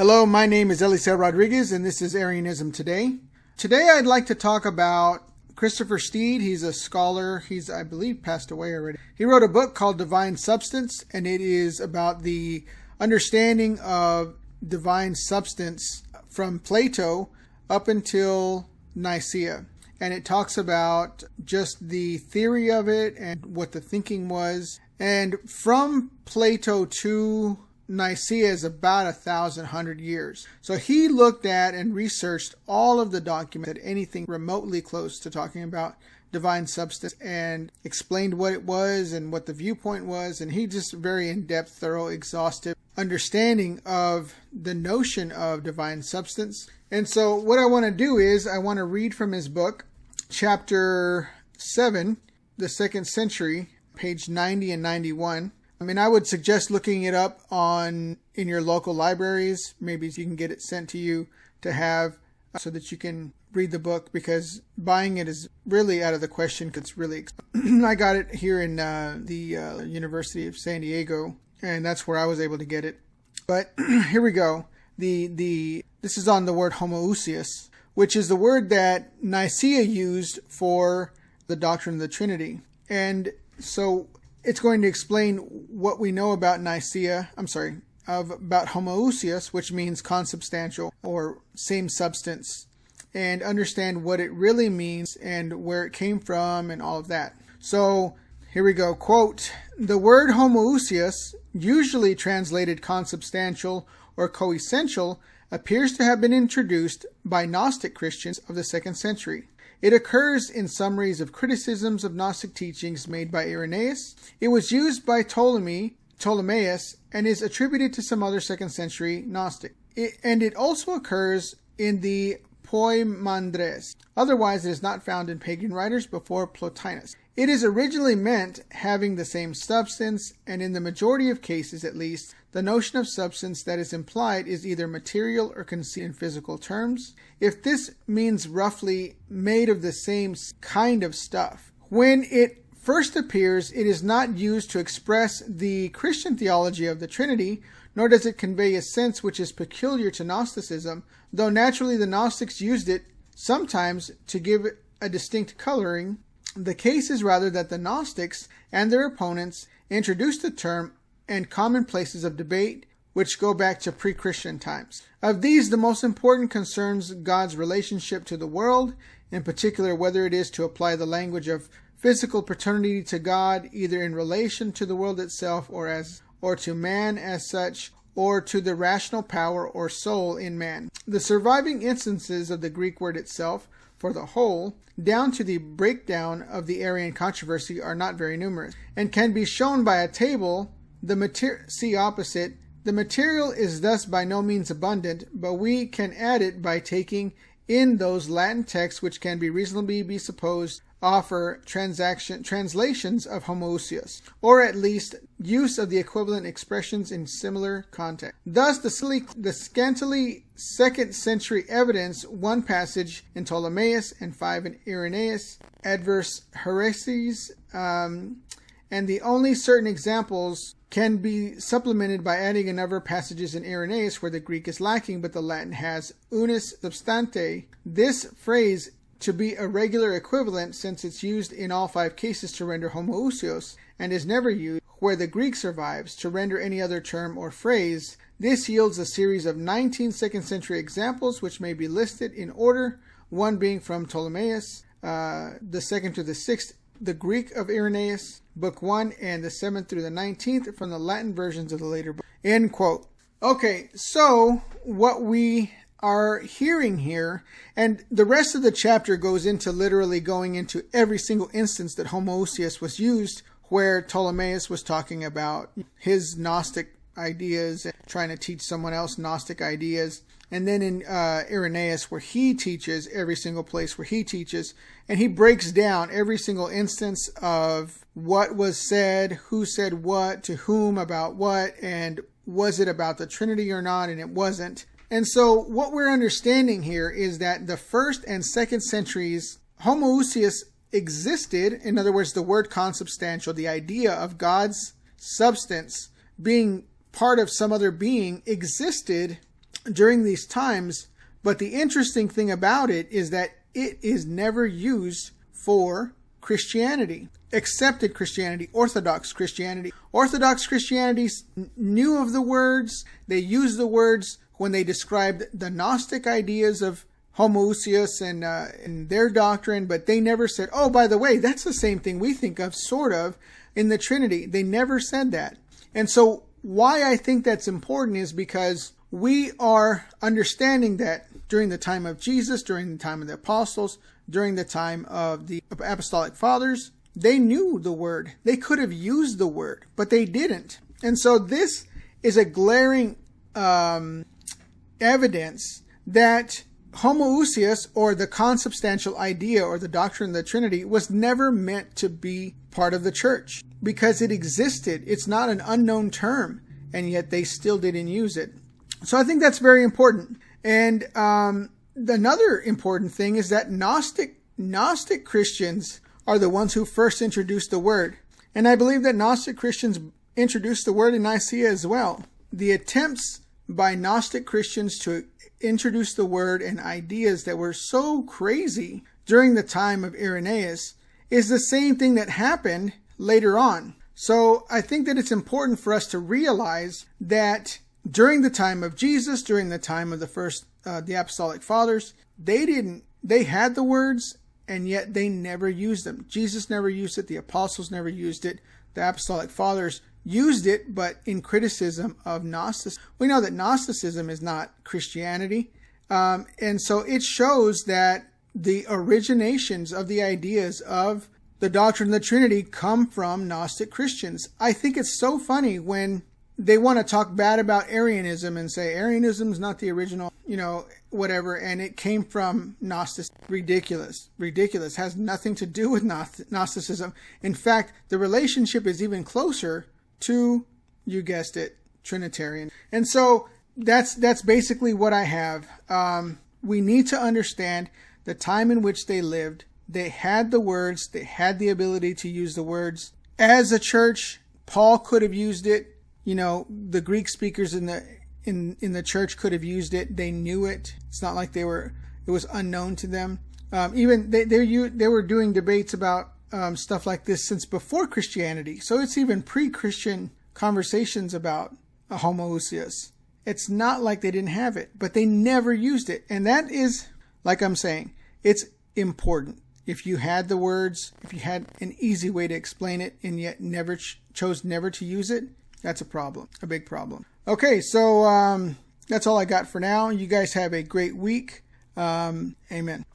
Hello, my name is Eliseo Rodriguez, and this is Arianism Today. Today I'd like to talk about Christopher Steed. He's a scholar. He's, I believe, passed away already. He wrote a book called Divine Substance, and it is about the understanding of divine substance from Plato up until Nicaea. And it talks about just the theory of it and what the thinking was. And from Plato to Nicaea is about 1,100 years. So he looked at and researched all of the documents, that anything remotely close to talking about divine substance, and explained what it was and what the viewpoint was. And he just very in-depth, thorough, exhaustive understanding of the notion of divine substance. And so what I want to do is I want to read from his book, chapter 7, the 2nd century, page 90 and 91. I would suggest looking it up in your local libraries. Maybe you can get it sent to you to have so that you can read the book, because buying it is really out of the question because it's really expensive. I got it here in the University of San Diego, and that's where I was able to get it. But here we go. This is on the word Homoousios, which is the word that Nicaea used for the doctrine of the Trinity. And so it's going to explain what we know about about Homoousios, which means consubstantial or same substance, and understand what it really means and where it came from and all of that. So here we go. Quote, "The word Homoousios, usually translated consubstantial or coessential, appears to have been introduced by Gnostic Christians of the 2nd century. It occurs in summaries of criticisms of Gnostic teachings made by Irenaeus. It was used by Ptolemaeus, and is attributed to some other 2nd century Gnostic. It also occurs in the Poimandres. Otherwise, it is not found in pagan writers before Plotinus. It is originally meant having the same substance, and in the majority of cases at least, the notion of substance that is implied is either material or conceived in physical terms. If this means roughly made of the same kind of stuff. When it first appears, it is not used to express the Christian theology of the Trinity, nor does it convey a sense which is peculiar to Gnosticism, though naturally the Gnostics used it sometimes to give a distinct coloring. The case is rather that the Gnostics and their opponents introduced the term and common places of debate which go back to pre-Christian times. Of these, the most important concerns God's relationship to the world, in particular whether it is to apply the language of physical paternity to God, either in relation to the world itself or to man as such, or to the rational power or soul in man. The surviving instances of the Greek word itself for the whole, down to the breakdown of the Arian controversy, are not very numerous, and can be shown by a table. See opposite. The material is thus by no means abundant, but we can add it by taking in those Latin texts which can be reasonably be supposed offer translations of Homoousios, or at least use of the equivalent expressions in similar context. Thus, the scantily 2nd century evidence, one passage in Ptolemaeus and 5 in Irenaeus, adverse heresies, and the only certain examples can be supplemented by adding another passages in Irenaeus where the Greek is lacking, but the Latin has unus substante. This phrase to be a regular equivalent, since it's used in all 5 cases to render Homoousios, and is never used where the Greek survives to render any other term or phrase. This yields a series of 19 2nd century examples which may be listed in order, one being from Ptolemaeus, the 2nd to the 6th, the Greek of Irenaeus, Book 1, and the 7th through the 19th from the Latin versions of the later book. End quote. Okay, so what we are hearing here, and the rest of the chapter goes into literally going into every single instance that Homoousios was used, where Ptolemaeus was talking about his Gnostic ideas and trying to teach someone else Gnostic ideas. And then in Irenaeus, where he teaches, every single place where he teaches, and he breaks down every single instance of what was said, who said what, to whom, about what, and was it about the Trinity or not, and it wasn't. And so what we're understanding here is that the 1st and 2nd centuries, Homoousios existed. In other words, the word consubstantial, the idea of God's substance being part of some other being, existed during these times. But the interesting thing about it is that it is never used for Christianity, accepted Christianity, Orthodox Christianity. Orthodox Christianity knew of the words. They used the words when they described the Gnostic ideas of Homoousios and their doctrine, but they never said, oh, by the way, that's the same thing we think of, sort of, in the Trinity. They never said that. And so why I think that's important is because we are understanding that during the time of Jesus, during the time of the apostles, during the time of the apostolic fathers, they knew the word. They could have used the word, but they didn't. And so this is a glaring evidence that Homoousios, or the consubstantial idea or the doctrine of the Trinity, was never meant to be part of the church because it existed. It's not an unknown term, and yet they still didn't use it. So I think that's very important. And another important thing is that Gnostic Christians are the ones who first introduced the word. And I believe that Gnostic Christians introduced the word in Nicaea as well. The attempts by Gnostic Christians to introduce the word and ideas that were so crazy during the time of Irenaeus is the same thing that happened later on. So I think that it's important for us to realize that during the time of Jesus, during the time of the apostolic fathers, they had the words, and yet they never used them. Jesus never used it. The apostles never used it. The apostolic fathers used it, but in criticism of Gnosticism. We know that Gnosticism is not Christianity. And so it shows that the originations of the ideas of the doctrine of the Trinity come from Gnostic Christians. I think it's so funny when they want to talk bad about Arianism and say Arianism is not the original, whatever, and it came from Gnosticism. Ridiculous. Has nothing to do with Gnosticism. In fact, the relationship is even closer to, you guessed it, Trinitarian. And so that's basically what I have. We need to understand the time in which they lived. They had the words. They had the ability to use the words. As a church, Paul could have used it. The Greek speakers in the church could have used it. They knew it. It's not like it was unknown to them. Even they were doing debates about stuff like this since before Christianity. So it's even pre-Christian conversations about Homoousios. It's not like they didn't have it, but they never used it. And that is, like I'm saying, it's important. If you had the words, if you had an easy way to explain it, and yet chose never to use it, that's a problem, a big problem. Okay, so that's all I got for now. You guys have a great week. Amen.